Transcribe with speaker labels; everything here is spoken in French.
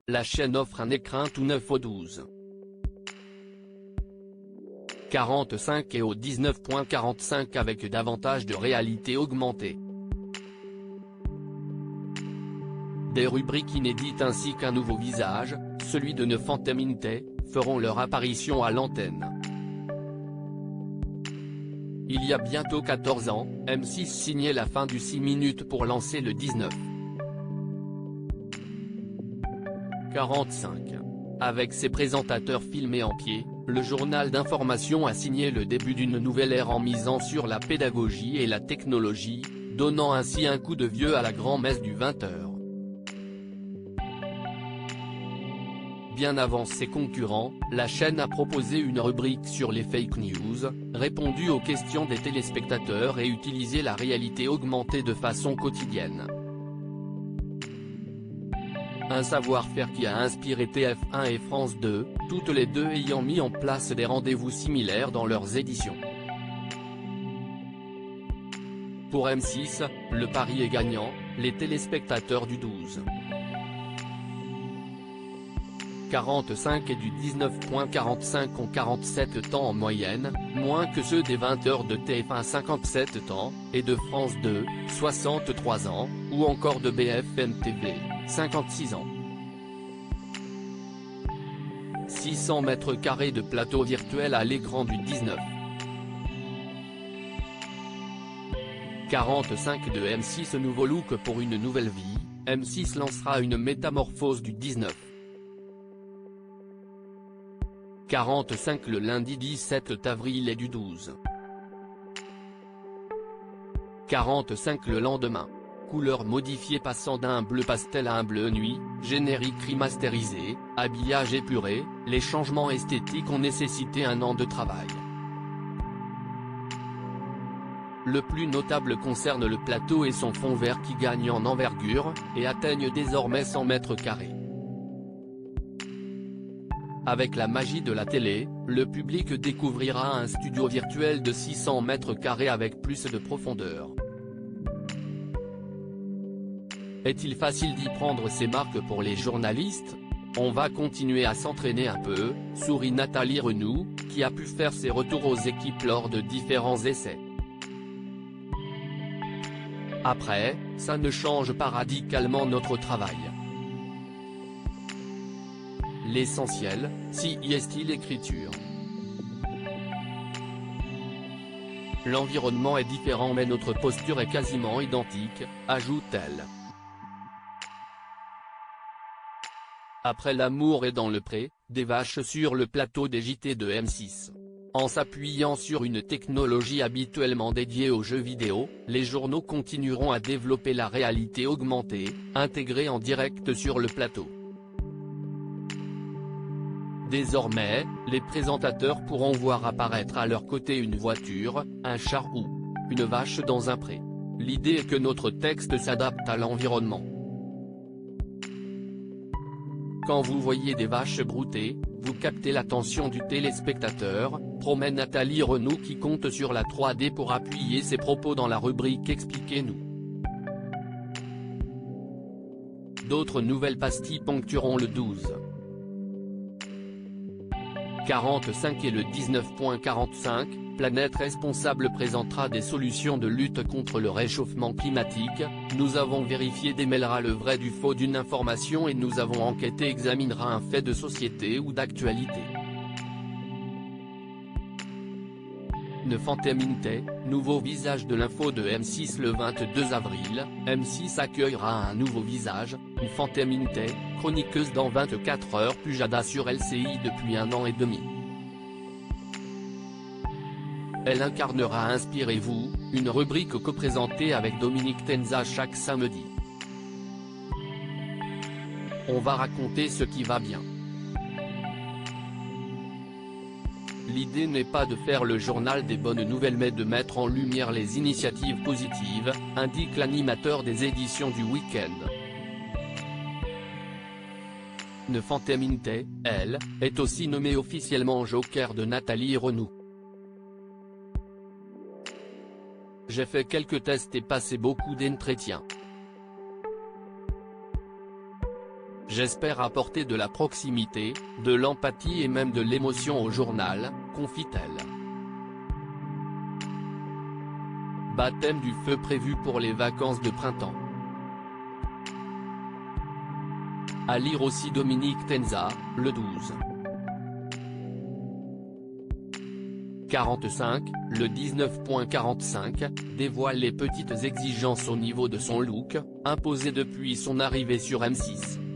Speaker 1: la chaîne offre un écran tout neuf au 12. 45 et au 19.45 avec davantage de réalité augmentée. Des rubriques inédites ainsi qu'un nouveau visage, celui de Nefanteminte, feront leur apparition à l'antenne. Il y a bientôt 14 ans, M6 signait la fin du 6 minutes pour lancer le 19. 45. Avec ses présentateurs filmés en pied, le journal d'information a signé le début d'une nouvelle ère en misant sur la pédagogie et la technologie, donnant ainsi un coup de vieux à la grand-messe du 20h. Bien avant ses concurrents, la chaîne a proposé une rubrique sur les fake news, répondu aux questions des téléspectateurs et utilisé la réalité augmentée de façon quotidienne. Un savoir-faire qui a inspiré TF1 et France 2, toutes les deux ayant mis en place des rendez-vous similaires dans leurs éditions. Pour M6, le pari est gagnant, les téléspectateurs du 12. 45 et du 19.45 ont 47 temps en moyenne, moins que ceux des 20h de TF1 57 temps, et de France 2, 63 ans, ou encore de BFM TV, 56 ans. 600 mètres carrés de plateau virtuel à l'écran du 19. 45 de M6 nouveau look pour une nouvelle vie, M6 lancera une métamorphose du 19. 45 le lundi 17 avril et du 12. 45 le lendemain. Couleur modifiée passant d'un bleu pastel à un bleu nuit, générique remasterisé, habillage épuré, les changements esthétiques ont nécessité un an de travail. Le plus notable concerne le plateau et son fond vert qui gagnent en envergure, et atteignent désormais 100 mètres carrés. Avec la magie de la télé, le public découvrira un studio virtuel de 600 mètres carrés avec plus de profondeur. Est-il facile d'y prendre ses marques pour les journalistes? On va continuer à s'entraîner un peu, sourit Nathalie Renou, qui a pu faire ses retours aux équipes lors de différents essais. Après, ça ne change pas radicalement notre travail. L'essentiel, si y est-il l'écriture. L'environnement est différent mais notre posture est quasiment identique, ajoute-t-elle. Après l'amour est dans le pré, des vaches sur le plateau des JT de M6. En s'appuyant sur une technologie habituellement dédiée aux jeux vidéo, les journaux continueront à développer la réalité augmentée, intégrée en direct sur le plateau. Désormais, les présentateurs pourront voir apparaître à leur côté une voiture, un char ou une vache dans un pré. L'idée est que notre texte s'adapte à l'environnement. Quand vous voyez des vaches brouter, vous captez l'attention du téléspectateur, promet Nathalie Renou qui compte sur la 3D pour appuyer ses propos dans la rubrique Expliquez-nous. D'autres nouvelles pastilles ponctueront le 12. 45 et le 19.45, Planète Responsable présentera des solutions de lutte contre le réchauffement climatique, Nous avons vérifié démêlera le vrai du faux d'une information et Nous avons enquêté examinera un fait de société ou d'actualité. Nefanteminte, nouveau visage de l'info de M6 le 22 avril, M6 accueillera un nouveau visage, Nefanteminte, chroniqueuse dans 24 heures Pujada sur LCI depuis 1 an et demi. Elle incarnera Inspirez-vous, une rubrique co-présentée avec Dominique Tenza chaque samedi. On va raconter ce qui va bien. L'idée n'est pas de faire le journal des bonnes nouvelles mais de mettre en lumière les initiatives positives, indique l'animateur des éditions du week-end. Nefanteminte, elle, est aussi nommée officiellement joker de Nathalie Renou. J'ai fait quelques tests et passé beaucoup d'entretiens. J'espère apporter de la proximité, de l'empathie et même de l'émotion au journal, confie-t-elle. Baptême du feu prévu pour les vacances de printemps. À lire aussi Dominique Tenza, le 12. 45, le 19.45, dévoile les petites exigences au niveau de son look, imposé depuis son arrivée sur M6.